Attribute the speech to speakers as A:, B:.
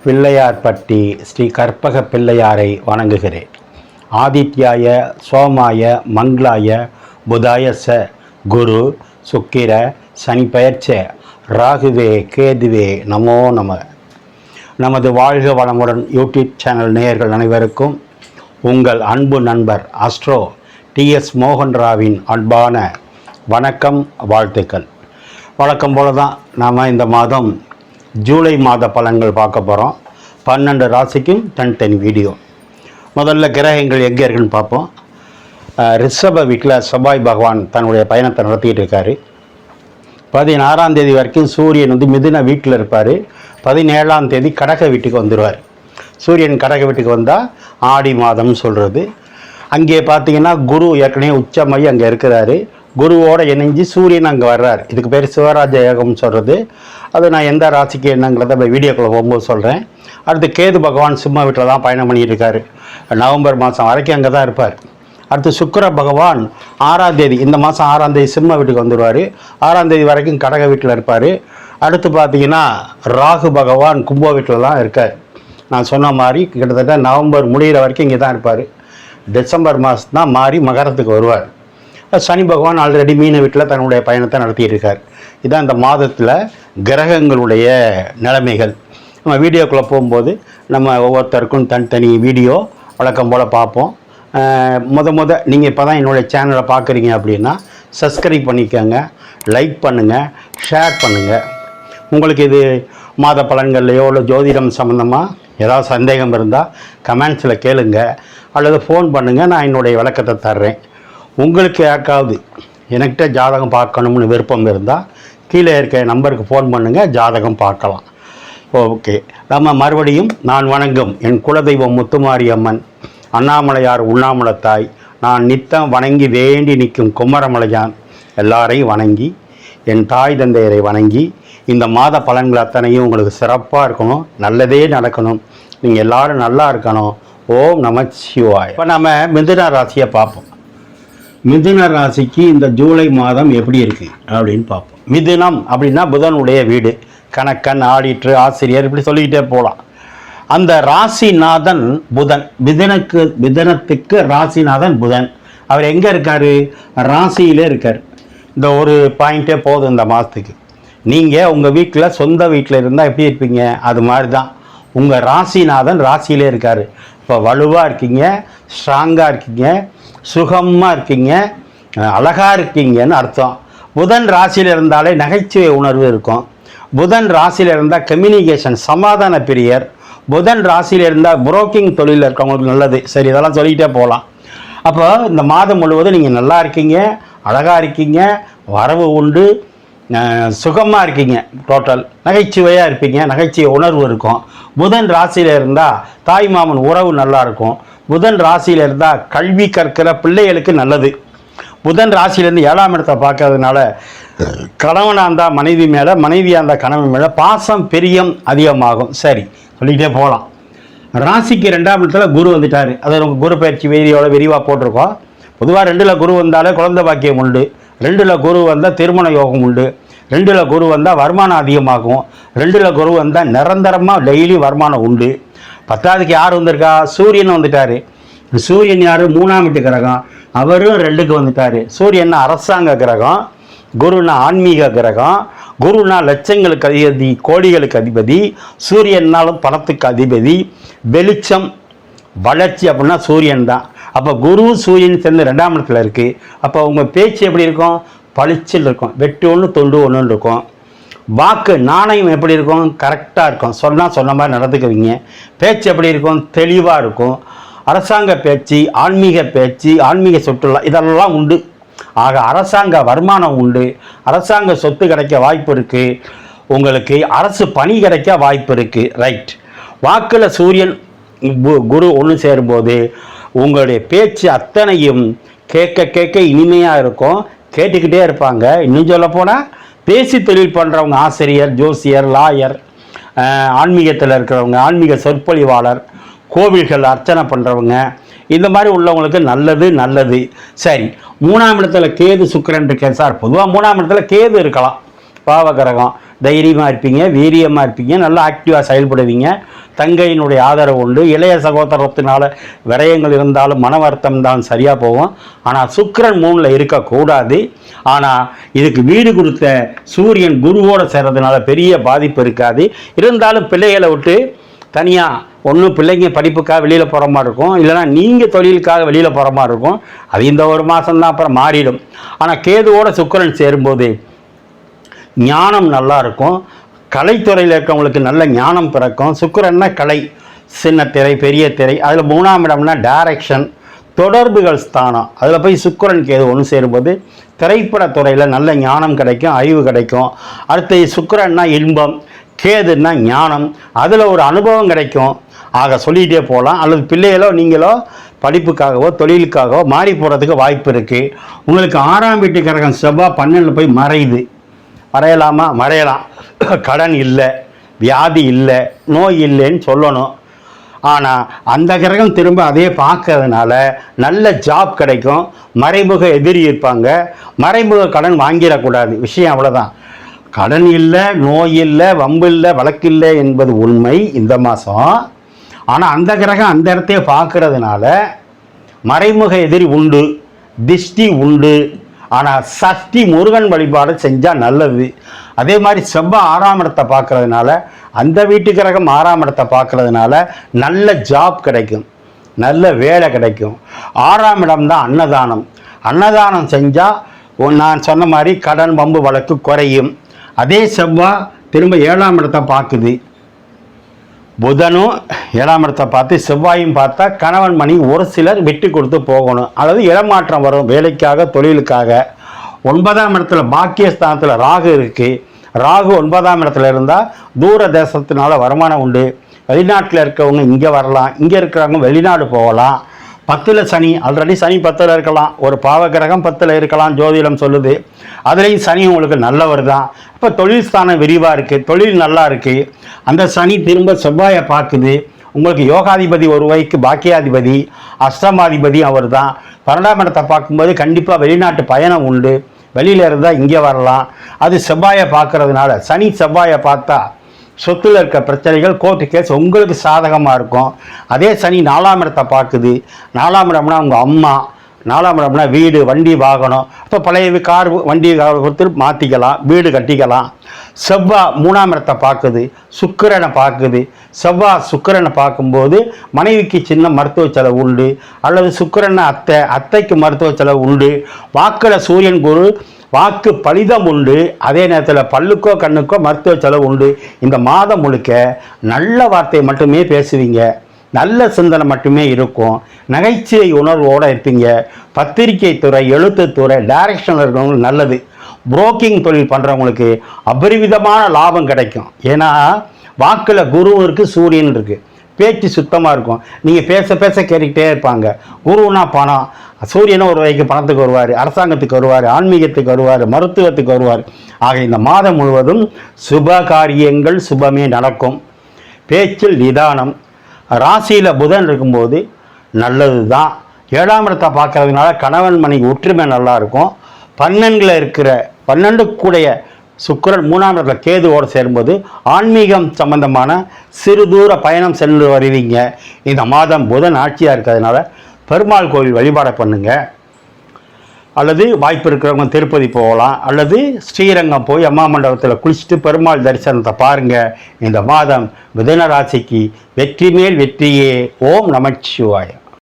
A: பிள்ளையார்பட்டி ஸ்ரீ கற்பக பிள்ளையாரை வணங்குகிறேன். ஆதித்யாய சோமாய மங்களாய புதாய ச குரு சுக்கிர சனி பெயர்ச்ச ராகுவே கேதுவே நமோ நம. நமது வாழ்க வளமுடன் யூடியூப் சேனல் நேயர்கள் அனைவருக்கும் உங்கள் அன்பு நண்பர் அஸ்ட்ரோ டிஎஸ் மோகன்ராவின் அன்பான வணக்கம், வாழ்த்துக்கள். வழக்கம் போல தான் நாம் இந்த மாதம் ஜூலை மாத பலன்கள் பார்க்க போகிறோம். 12 ராசிக்கும் தனித்தனி வீடியோ. முதல்ல கிரகங்கள் எங்கே இருக்குன்னு பார்ப்போம். ரிஷப வீட்டில் செவ்வாய் பகவான் தன்னுடைய பயணத்தை நடத்திட்டு இருக்கார். 16ஆம் தேதி வரைக்கும் சூரியன் மிதுன வீட்டில் இருப்பார். 17ஆம் தேதி கடக வீட்டுக்கு வந்துடுவார். சூரியன் கடக வீட்டுக்கு வந்தால் ஆடி மாதம்னு சொல்கிறது. அங்கே பார்த்தீங்கன்னா குரு ஏற்கனவே உச்சமாகி அங்கே இருக்கிறாரு. குருவோடு இணைஞ்சு சூரியன் அங்கே வர்றார். இதுக்கு பேர் சிவராஜ யோகம்னு சொல்கிறது. அது நான் எந்த ராசிக்கு என்னங்கிறத வீடியோக்குள்ளே போகும்போது சொல்கிறேன். அடுத்து கேது பகவான் சிம்ம வீட்டில் தான் பயணம் பண்ணிகிட்டு இருக்கார். நவம்பர் மாதம் வரைக்கும் அங்கே தான் இருப்பார். அடுத்து சுக்கிர பகவான் 6ஆம் தேதி, இந்த மாதம் 6ஆம் தேதி சிம்ம வீட்டுக்கு வந்துடுவார். 6ஆம் தேதி வரைக்கும் கடக வீட்டில் இருப்பார். அடுத்து பார்த்தீங்கன்னா ராகு பகவான் கும்ப வீட்டில் தான் இருக்கார். நான் சொன்ன மாதிரி கிட்டத்தட்ட நவம்பர் முடிகிற வரைக்கும் இங்கே தான் இருப்பார். டிசம்பர் மாதம் தான் மாறி மகரத்துக்கு வருவார். சனி பகவான் ஆல்ரெடி மீன வீட்டில் தன்னுடைய பயணத்தை நடத்திட்டு இருக்கார். இதுதான் இந்த மாதத்தில் கிரகங்களுடைய நிலைமைகள். நம்ம வீடியோக்குள்ளே போகும்போது நம்ம ஒவ்வொருத்தருக்கும் தனித்தனி வீடியோ வழக்கம் போல் பார்ப்போம். நீங்கள் இப்போ தான் என்னுடைய சேனலை பார்க்குறீங்க அப்படின்னா சப்ஸ்கிரைப் பண்ணிக்கோங்க, லைக் பண்ணுங்கள், ஷேர் பண்ணுங்கள். உங்களுக்கு இது மாத பலன்கள்லையோ இல்லை ஜோதிடம் சம்மந்தமாக ஏதாவது சந்தேகம் இருந்தால் கமெண்ட்ஸில் கேளுங்க, அல்லது ஃபோன் பண்ணுங்கள், நான் என்னுடைய விளக்கத்தை தர்றேன். உங்களுக்கு யாருக்காவது என்கிட்ட ஜாதகம் பார்க்கணும்னு விருப்பம் இருந்தால் கீழே இருக்க நம்பருக்கு ஃபோன் பண்ணுங்கள், ஜாதகம் பார்க்கலாம். ஓகே, நம்ம மறுபடியும் நான் வணங்கும் என் குலதெய்வம் முத்துமாரி அம்மன், அண்ணாமலையார் உண்ணாமலத்தாய், நான் நித்தம் வணங்கி வேண்டி நிற்கும் குமரமலையான் எல்லாரையும் வணங்கி, என் தாய் தந்தையரை வணங்கி, இந்த மாத பலன்கள் அத்தனையும் உங்களுக்கு சிறப்பாக இருக்கணும், நல்லதே நடக்கணும், நீங்கள் எல்லோரும் நல்லா இருக்கணும். ஓம் நம சிவாய். இப்போ நம்ம மிதுன ராசியை பார்ப்போம். மிதுன ராசிக்கு இந்த ஜூலை மாதம் எப்படி இருக்குது அப்படின்னு பார்ப்போம். மிதுனம் அப்படின்னா புதனுடைய வீடு. கணக்கன், ஆடிட்டர், ஆசிரியர், இப்படி சொல்லிக்கிட்டே போகலாம். அந்த ராசிநாதன் புதன். மிதுனத்துக்கு ராசிநாதன் புதன். அவர் எங்கே இருக்கார்? ராசியிலே இருக்கார். இந்த ஒரு பாயிண்ட்டே போதும் இந்த மாதத்துக்கு. நீங்கள் உங்கள் வீட்டில் சொந்த வீட்டில் இருந்தால் எப்படி இருப்பீங்க? அது மாதிரி தான் உங்கள் ராசிநாதன் ராசியிலே இருக்கார். இப்போ வலுவாக இருக்கீங்க, ஸ்ட்ராங்காக இருக்கீங்க, சுகமாக இருக்கீங்க, அழகாக இருக்கீங்கன்னு அர்த்தம். புதன் ராசியில் இருந்தாலே நகைச்சுவை உணர்வு இருக்கும். புதன் ராசியில் இருந்தால் கம்யூனிகேஷன், சமாதான பிரியர். புதன் ராசியில் இருந்தால் புரோக்கிங் தொழிலில் இருக்கவங்களுக்கு நல்லது. சரி, இதெல்லாம் சொல்லிக்கிட்டே போகலாம். அப்போ இந்த மாதம் முழுவதும் நீங்கள் நல்லா இருக்கீங்க, அழகாக இருக்கீங்க, வரவு உண்டு, சுகமாக இருக்கீங்க, டோட்டல் நகைச்சுவையாக இருப்பீங்க, நகைச்சுவை உணர்வு இருக்கும். புதன் ராசியில் இருந்தால் தாய் மாமன் உறவு நல்லா இருக்கும். புதன் ராசியில் இருந்தால் கல்வி கற்கிற பிள்ளைகளுக்கு நல்லது. புதன் ராசியிலேருந்து 7ஆம் இடத்தை பார்க்கறதுனால கணவனாக இருந்தால் மனைவி மேலே, மனைவியாக இருந்தால் கணவன் மேலே பாசம் பிரியம் அதிகமாகும். சரி, சொல்லிக்கிட்டே போகலாம். ராசிக்கு 2ஆம் இடத்துல குரு வந்துட்டார். அது நமக்கு குரு பயிற்சி வீடியோவில் விரிவாக போட்டிருக்கோம். பொதுவாக 2ல் குரு வந்தாலே குழந்தை பாக்கியம் உண்டு. 2ல் குரு வந்தால் திருமண யோகம் உண்டு. 2ல் குரு வந்தால் வருமானம் அதிகமாகும். 2ல் குரு வந்தால் நிரந்தரமாக டெய்லி வருமானம் உண்டு. 10ஆவதுக்கு யார் வந்திருக்கா? சூரியன் வந்துட்டார். சூரியன் யார்? 3ஆம் வீட்டு கிரகம். அவரும் 2க்கு வந்துட்டார். சூரியன்னா அரசாங்க கிரகம், குருனா ஆன்மீக கிரகம். குருனா லட்சங்களுக்கு அதிபதி, கோடிகளுக்கு அதிபதி. சூரியன்னாலும் பணத்துக்கு அதிபதி. வெளிச்சம், வளர்ச்சி அப்படின்னா சூரியன் தான். அப்போ குரு சூரியன் சேர்ந்து 2ஆம் இடத்துல இருக்குது. அப்போ உங்கள் பேச்சு எப்படி இருக்கும்? பளிச்சில் இருக்கும். வெட்டு ஒன்று தொண்டு ஒன்றுன்னு இருக்கும். வாக்கு நாணயம் எப்படி இருக்கும்? கரெக்டாக இருக்கும். சொன்னால் சொன்ன மாதிரி நடந்துக்குவீங்க. பேச்சு எப்படி இருக்கும்? தெளிவாக இருக்கும். அரசாங்க பேச்சு, ஆன்மீக பேச்சு, ஆன்மீக சுற்றுலா இதெல்லாம் உண்டு. ஆக அரசாங்க வருமானம் உண்டு. அரசாங்க சொத்து கிடைக்க வாய்ப்பு இருக்குது. உங்களுக்கு அரசு பணி கிடைக்க வாய்ப்பு இருக்குது. ரைட். வாக்கில் சூரியன் குரு ஒன்று சேரும்போது உங்களுடைய பேச்சு அத்தனையும் கேட்க கேட்க இனிமையாக இருக்கும். கேட்டுக்கிட்டே இருப்பாங்க. இன்னும் சொல்ல போனால் பேசி தொழில் பண்ணுறவங்க, ஆசிரியர், ஜோசியர், லாயர், ஆன்மீகத்தில் இருக்கிறவங்க, ஆன்மீக சொற்பொழிவாளர், கோவில்கள் அர்ச்சனை பண்ணுறவங்க, இந்த மாதிரி உள்ளவங்களுக்கு நல்லது. சரி, 3ஆம் இடத்துல கேது சுக்கிரன் இருக்கேன் சார். பொதுவாக 3ஆம் இடத்துல கேது இருக்கலாம். பாவகிரகம். தைரியமாக இருப்பீங்க, வீரியமாக இருப்பீங்க, நல்லா ஆக்டிவாக செயல்படுவீங்க. தங்கையினுடைய ஆதரவு உண்டு. இளைய சகோதரத்தினால விரயங்கள் இருந்தாலும் மன வருத்தம் இருந்தாலும் சரியாக போகும். ஆனால் சுக்கிரன் 3ல் இருக்கக்கூடாது. ஆனால் இதுக்கு வீடு கொடுத்த சூரியன் குருவோடு சேர்றதுனால பெரிய பாதிப்பு இருக்காது. இருந்தாலும் பிள்ளைகளை விட்டு தனியாக ஒன்று பிள்ளைங்க படிப்புக்காக வெளியில் போகிற மாதிரி இருக்கும், இல்லைனா நீங்கள் தொழிலுக்காக வெளியில் போகிற மாதிரி இருக்கும். அது இந்த ஒரு மாதம்தான், அப்புறம் மாறிடும். ஆனால் கேதுவோட சுக்கிரன் சேரும்போது ஞானம் நல்லா இருக்கும். கலைத்துறையில் இருக்கவங்களுக்கு நல்ல ஞானம் பிறக்கும். சுக்கிரன்னா கலை, சின்ன திரை பெரிய திரை. அதில் 3ஆம் இடம்னா டைரக்ஷன், தொடர்புகள் ஸ்தானம். அதில் போய் சுக்கிரன் கேது ஒன்று சேரும்போது திரைப்படத்துறையில் நல்ல ஞானம் கிடைக்கும், அறிவு கிடைக்கும். அடுத்து சுக்கிரன்னா இன்பம், கேதுன்னா ஞானம், அதில் ஒரு அனுபவம் கிடைக்கும். ஆக சொல்லிகிட்டே போகலாம். அல்லது பிள்ளைகளோ நீங்களோ படிப்புக்காகவோ தொழிலுக்காகவோ மாறி போகிறதுக்கு வாய்ப்பு இருக்குது. உங்களுக்கு 6ஆம் வீட்டு கிரகம் செவ்வாய் 12ல் போய் மறையுது. மறையலாமா? மறையலாம். கடன் இல்லை, வியாதி இல்லை, நோய் இல்லைன்னு சொல்லணும். ஆனால் அந்த கிரகம் திரும்ப அதே பார்க்கறதுனால நல்ல ஜாப் கிடைக்கும். மறைமுக எதிரி இருப்பாங்க, மறைமுக கடன் வாங்கிடக்கூடாது. விஷயம் அவ்வளோதான். கடன் இல்லை, நோய் இல்லை, வம்பு இல்லை, வழக்கு இல்லை என்பது உண்மை இந்த மாதம். ஆனால் அந்த கிரகம் அந்த இடத்தையே பார்க்கறதுனால மறைமுக எதிரி உண்டு, திஷ்டி உண்டு. ஆனால் சஷ்டி முருகன் வழிபாடு செஞ்சால் நல்லது. அதே மாதிரி செவ்வாய் 6ஆம் இடத்தை பார்க்கறதுனால, அந்த வீட்டு கிரகம் 6ஆம் இடத்தை பார்க்கறதுனால நல்ல ஜாப் கிடைக்கும், நல்ல வேலை கிடைக்கும். 6ஆம் இடம்தான் அன்னதானம். அன்னதானம் செஞ்சால் நான் சொன்ன மாதிரி கடன் வம்பு வழக்கு குறையும். அதே செவ்வாய் திரும்ப 7ஆம் இடத்தை பார்க்குது. புதனும் 7ஆம் இடத்தை பார்த்து செவ்வாயும் பார்த்தா கணவன் மணி ஒரு சிலர் விட்டு கொடுத்து போகணும், அல்லது இடமாற்றம் வரும் வேலைக்காக தொழிலுக்காக. 9ஆம் இடத்துல பாக்கியஸ்தானத்தில் ராகு இருக்குது. ராகு 9ஆம் இடத்துல இருந்தால் தூர தேசத்தினால வருமானம் உண்டு. வெளிநாட்டில் இருக்கவங்க இங்கே வரலாம், இங்கே இருக்கிறவங்க வெளிநாடு போகலாம். 10ல் சனி, ஆல்ரெடி சனி 10ல் இருக்கலாம், ஒரு பாவகிரகம் 10ல் இருக்கலாம், ஜோதிடம் சொல்லுது. அதுலேயும் சனி உங்களுக்கு நல்லவர் தான். இப்போ தொழில் ஸ்தானம் விரிவாக இருக்குது, தொழில் நல்லா இருக்குது. அந்த சனி திரும்ப செவ்வாயை பார்க்குது. உங்களுக்கு யோகாதிபதி ஒரு வகைக்கு பாக்கியாதிபதி, அஷ்டமாதிபதி அவர் தான். 12ஆம் இடத்தை பார்க்கும்போது கண்டிப்பாக வெளிநாட்டு பயணம் உண்டு, வெளியில் இருந்தால் இங்கே வரலாம். அது செவ்வாயை பார்க்கறதுனால, சனி செவ்வாயை பார்த்தா சொத்தில் இருக்க பிரச்சனைகள், கோர்ட்டு கேஸ் உங்களுக்கு சாதகமாக இருக்கும். அதே சனி 4ஆம் இடத்தை பார்க்குது. 4ஆம் இடம்னா உங்கள் அம்மா, 4ஆம் இடம்னா வீடு, வண்டி, வாகனம். இப்போ பழைய கார் வண்டி கொடுத்து மாற்றிக்கலாம், வீடு கட்டிக்கலாம். செவ்வாய் 3ஆம் இடத்தை பார்க்குது, சுக்கிரனை பார்க்குது. செவ்வாய் சுக்கிரனை பார்க்கும்போது மனைவிக்கு சின்ன மருத்துவ செலவு உண்டு, அல்லது சுக்கிரனை அத்தைக்கு மருத்துவ செலவு உண்டு. வாக்கில் சூரியன் குரு, வாக்கு பலிதம் உண்டு. அதே நேரத்தில் பல்லுக்கோ கண்ணுக்கோ மருத்துவ செலவு உண்டு. இந்த மாதம் முழுக்க நல்ல வார்த்தையை மட்டுமே பேசுவீங்க, நல்ல சிந்தனை மட்டுமே இருக்கும், நகைச்சுவை உணர்வோடு இருப்பீங்க. பத்திரிகை துறை, எழுத்துத்துறை, டைரக்ஷனில் இருக்கிறவங்களுக்கு நல்லது. புரோக்கிங் தொழில் பண்ணுறவங்களுக்கு அபரிவிதமான லாபம் கிடைக்கும். ஏன்னா வாக்கில் குரு இருக்குது, சூரியன் இருக்குது. பேச்சு சுத்தமாக இருக்கும், நீங்கள் பேச பேச கேட்டுக்கிட்டே இருப்பாங்க. குருன்னா பணம், சூரியனும் ஒரு வகைக்கு பணத்துக்கு வருவார், அரசாங்கத்துக்கு வருவார், ஆன்மீகத்துக்கு வருவார், மருத்துவத்துக்கு வருவார். ஆக இந்த மாதம் முழுவதும் சுப காரியங்கள் சுபமே நடக்கும். பேச்சில் நிதானம். ராசியில் புதன் இருக்கும்போது நல்லது தான். 7ஆம் இடத்தை பார்க்கறதுனால கணவன் மனைவி ஒற்றுமை நல்லாயிருக்கும். 12ல் இருக்கிற 12க்குடைய சுக்கிரன் 3ஆம் இடத்துல கேதுவோடு சேரும்போது ஆன்மீகம் சம்பந்தமான சிறு தூர பயணம் சென்று வருவீங்க. இந்த மாதம் புதன் ஆட்சியாக இருக்கிறதுனால பெருமாள் கோவில் வழிபாடை பண்ணுங்க. அல்லது வாய்ப்பு இருக்கிறவங்க திருப்பதி போகலாம், அல்லது ஸ்ரீரங்கம் போய் அம்மா மண்டபத்தில் குளிச்சுட்டு பெருமாள் தரிசனத்தை பாருங்கள். இந்த மாதம் மிதுன ராசிக்கு வெற்றி மேல் வெற்றியே. ஓம் நமச்சிவாய.